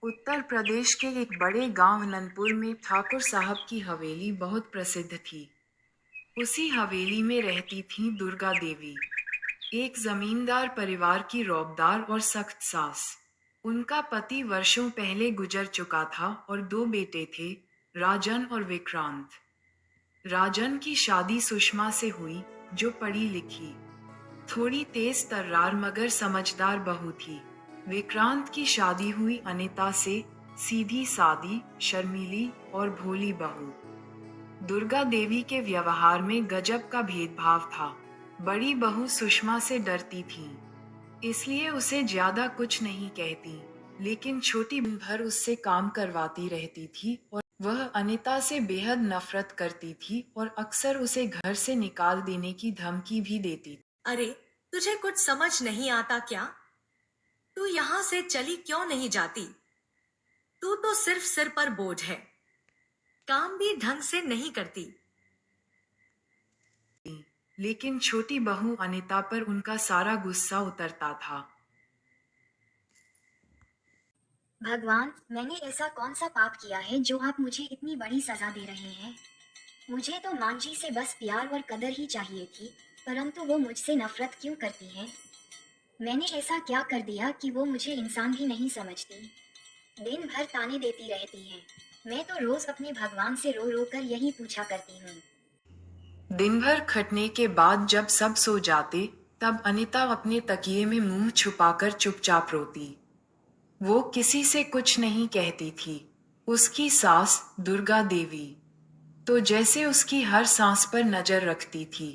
उत्तर प्रदेश के एक बड़े गांव अनंतपुर में ठाकुर साहब की हवेली बहुत प्रसिद्ध थी। उसी हवेली में रहती थीं दुर्गा देवी, एक जमींदार परिवार की रौबदार और सख्त सास। उनका पति वर्षों पहले गुजर चुका था और दो बेटे थे, राजन और विक्रांत। राजन की शादी सुषमा से हुई, जो पढ़ी लिखी, थोड़ी तेज तर्रार मगर समझदार बहू थी। विक्रांत की शादी हुई अनिता से, सीधी सादी, शर्मीली और भोली बहू। दुर्गा देवी के व्यवहार में गजब का भेदभाव था। बड़ी बहू सुषमा से डरती थी, इसलिए उसे ज्यादा कुछ नहीं कहती, लेकिन छोटी दिन भर उससे काम करवाती रहती थी और वह अनिता से बेहद नफरत करती थी और अक्सर उसे घर से निकाल देने की धमकी भी देती थी। अरे, तुझे कुछ समझ नहीं आता क्या? तू यहाँ से चली क्यों नहीं जाती? तू तो सिर्फ सिर पर बोझ है, काम भी ढंग से नहीं करती। लेकिन छोटी बहू अनिता पर उनका सारा गुस्सा उतरता था। भगवान, मैंने ऐसा कौन सा पाप किया है जो आप मुझे इतनी बड़ी सजा दे रहे हैं? मुझे तो मांझी से बस प्यार और कदर ही चाहिए थी, परंतु वो मुझसे नफरत क्यों करती है? मैंने ऐसा क्या कर दिया कि वो मुझे इंसान भी नहीं समझती? दिन भर ताने देती रहती है। मैं तो रोज अपने भगवान से रो रो कर यही पूछा करती हूँ। दिन भर खटने के बाद जब सब सो जाते, तब अनिता अपने तकिए में मुंह छुपाकर चुपचाप रोती। वो किसी से कुछ नहीं कहती थी। उसकी सास दुर्गा देवी तो जैसे उसकी हर सांस पर नजर रखती थी।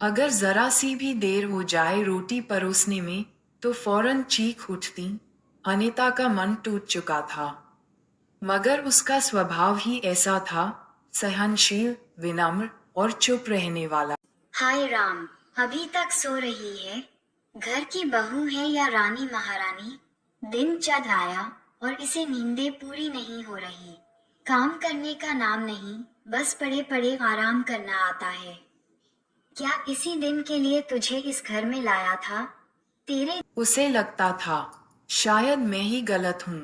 अगर जरा सी भी देर हो जाए रोटी परोसने में, तो फौरन चीख उठती। अनिता का मन टूट चुका था, मगर उसका स्वभाव ही ऐसा था, सहनशील, विनम्र और चुप रहने वाला। हाय राम, अभी तक सो रही है? घर की बहू है या रानी महारानी? दिन चढ़ आया और इसे नींदें पूरी नहीं हो रही। काम करने का नाम नहीं, बस पड़े पड़े आराम करना आता है। क्या इसी दिन के लिए तुझे इस घर में लाया था? तेरे उसे लगता था, शायद मैं ही गलत हूँ,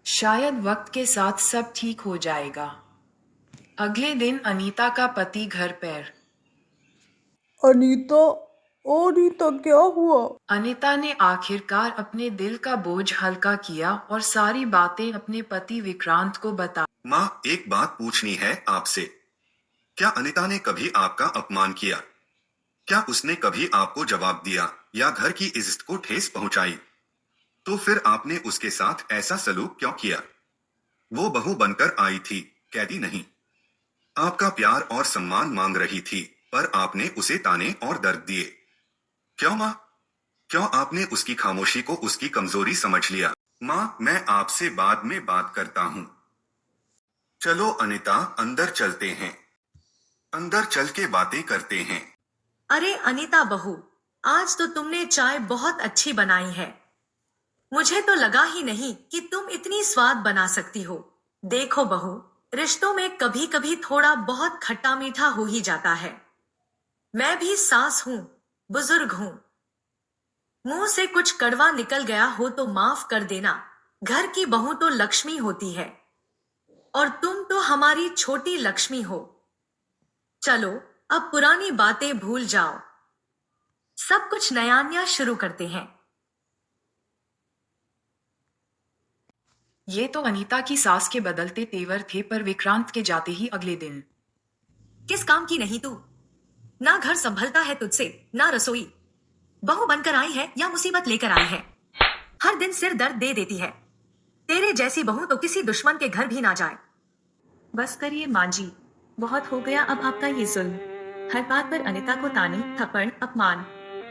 शायद वक्त के साथ सब ठीक हो जाएगा। अगले दिन अनीता का पति घर पर। अनीता, ओ अनीता, क्या हुआ? अनीता ने आखिरकार अपने दिल का बोझ हल्का किया और सारी बातें अपने पति विक्रांत को बता। माँ, एक बात पूछनी है आपसे। क्या अनिता ने कभी आपका अपमान किया? क्या उसने कभी आपको जवाब दिया या घर की इज्जत को ठेस पहुंचाई? तो फिर आपने उसके साथ ऐसा सलूक क्यों किया? वो बहू बनकर आई थी, कैदी नहीं। आपका प्यार और सम्मान मांग रही थी, पर आपने उसे ताने और दर्द दिए। क्यों माँ? क्यों आपने उसकी खामोशी को उसकी कमजोरी समझ लिया? माँ, मैं आपसे बाद में बात करता हूँ। चलो अनिता, अंदर चलते हैं। अंदर चल के बातें करते हैं। अरे अनीता बहू, आज तो तुमने चाय बहुत अच्छी बनाई है। मुझे तो लगा ही नहीं कि तुम इतनी स्वाद बना सकती हो। देखो बहू, रिश्तों में कभी कभी थोड़ा बहुत खट्टा मीठा हो ही जाता है। मैं भी सास हूँ, बुजुर्ग हूँ। मुंह से कुछ कड़वा निकल गया हो तो माफ कर देना। घर की बहू तो लक्ष्मी होती है, और तुम तो हमारी छोटी लक्ष्मी हो। चलो, अब पुरानी बातें भूल जाओ, सब कुछ नया नया शुरू करते हैं। ये तो अनीता की सास के बदलते तेवर थे, पर विक्रांत के जाते ही अगले दिन। किस काम की नहीं तू? ना घर संभलता है तुझसे, ना रसोई। बहू बनकर आई है या मुसीबत लेकर आई है? हर दिन सिर दर्द दे देती है। तेरे जैसी बहू तो किसी दुश्मन के घर भी ना जाए। बस करिए माँ जी, बहुत हो गया अब आपका ये जुल्म। हर बात पर अनिता को ताने, थप्पड़, अपमान।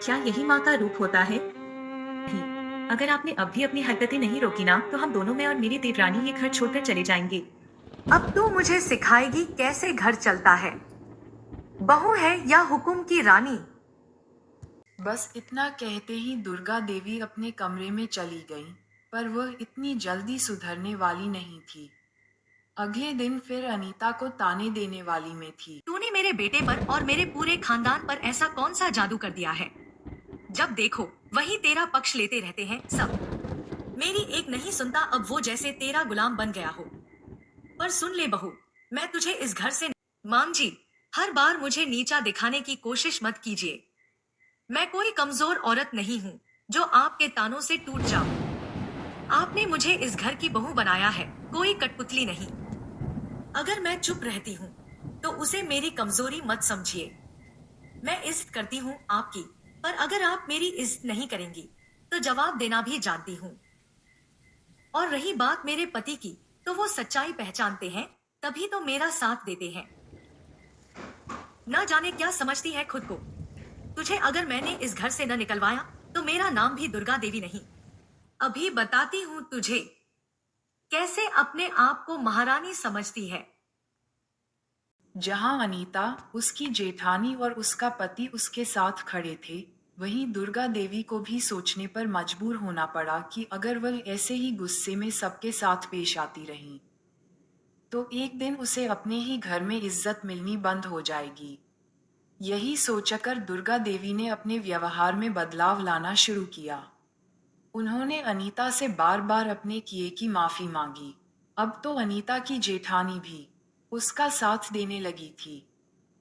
क्या यही माँ का रूप होता है? नहीं, अगर आपने अब भी अपनी हरकतें नहीं रोकी ना, तो हम दोनों, मैं और मेरी देवरानी, ये घर छोड़कर चले जाएंगे। अब तू मुझे सिखाएगी कैसे घर चलता है? बहू है या हुकुम की रानी? बस इतना कहते ही दुर्गा देवी अपने कमरे में चली गई, पर वह इतनी जल्दी सुधरने वाली नहीं थी। अगले दिन फिर अनीता को ताने देने वाली में थी। तूने मेरे बेटे पर और मेरे पूरे खानदान पर ऐसा कौन सा जादू कर दिया है? जब देखो वही तेरा पक्ष लेते रहते हैं सब। मेरी एक नहीं सुनता, अब वो जैसे तेरा गुलाम बन गया हो। पर सुन ले बहू, मैं तुझे इस घर से। मां जी, हर बार मुझे नीचा दिखाने की कोशिश मत कीजिए। मैं कोई कमजोर औरत नहीं हूँ जो आपके तानों से टूट जाऊं। आपने मुझे इस घर की बहू बनाया है, कोई कठपुतली नहीं। अगर मैं चुप रहती हूँ तो उसे मेरी कमजोरी मत समझिए। मैं इज्जत करती हूँ आपकी, पर अगर आप मेरी इज्जत नहीं करेंगी तो जवाब देना भी जानती हूँ। और रही बात मेरे पति की, तो वो सच्चाई पहचानते हैं, तभी तो मेरा साथ देते हैं। ना जाने क्या समझती है खुद को। तुझे अगर मैंने इस घर से न निकलवाया तो मेरा नाम भी दुर्गा देवी नहीं। अभी बताती हूँ तुझे कैसे अपने आप को महारानी समझती है। जहां अनीता, उसकी जेठानी और उसका पति उसके साथ खड़े थे, वहीं दुर्गा देवी को भी सोचने पर मजबूर होना पड़ा कि अगर वह ऐसे ही गुस्से में सबके साथ पेश आती रही तो एक दिन उसे अपने ही घर में इज्जत मिलनी बंद हो जाएगी। यही सोचकर दुर्गा देवी ने अपने व्यवहार में बदलाव लाना शुरू किया। उन्होंने अनीता से बार बार अपने किए की माफी मांगी। अब तो अनीता की जेठानी भी उसका साथ देने लगी थी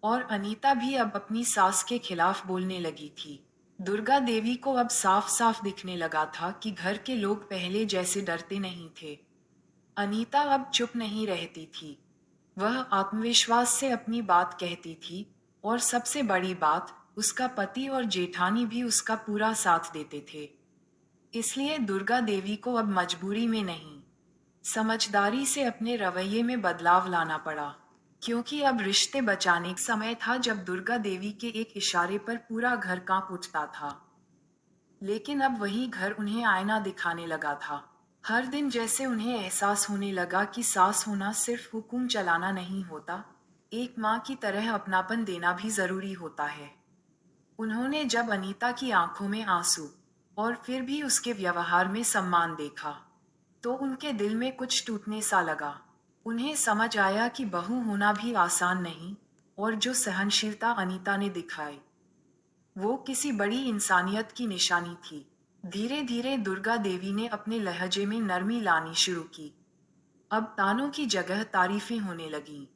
और अनीता भी अब अपनी सास के खिलाफ बोलने लगी थी। दुर्गा देवी को अब साफ साफ दिखने लगा था कि घर के लोग पहले जैसे डरते नहीं थे। अनीता अब चुप नहीं रहती थी। वह आत्मविश्वास से अपनी बात कहती थी और सबसे बड़ी बात, उसका पति और जेठानी भी उसका पूरा साथ देते थे। इसलिए दुर्गा देवी को अब मजबूरी में नहीं, समझदारी से अपने रवैये में बदलाव लाना पड़ा, क्योंकि अब रिश्ते बचाने का समय था जब दुर्गा देवी के एक इशारे पर पूरा घर कांप उठता था। लेकिन अब वही घर उन्हें आईना दिखाने लगा था। हर दिन जैसे उन्हें एहसास होने लगा कि सास होना सिर्फ हुक्म चलाना नहीं होता, एक माँ की तरह अपनापन देना भी जरूरी होता है। उन्होंने जब अनीता की आंखों में आंसू और फिर भी उसके व्यवहार में सम्मान देखा, तो उनके दिल में कुछ टूटने सा लगा। उन्हें समझ आया कि बहू होना भी आसान नहीं, और जो सहनशीलता अनीता ने दिखाई, वो किसी बड़ी इंसानियत की निशानी थी। धीरे धीरे दुर्गा देवी ने अपने लहजे में नरमी लानी शुरू की। अब तानों की जगह तारीफें होने लगीं।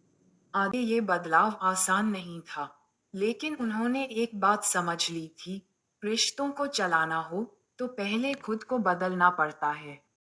आगे ये बदलाव आसान नहीं था, लेकिन उन्होंने एक बात समझ ली थी, रिश्तों को चलाना हो तो पहले खुद को बदलना पड़ता है।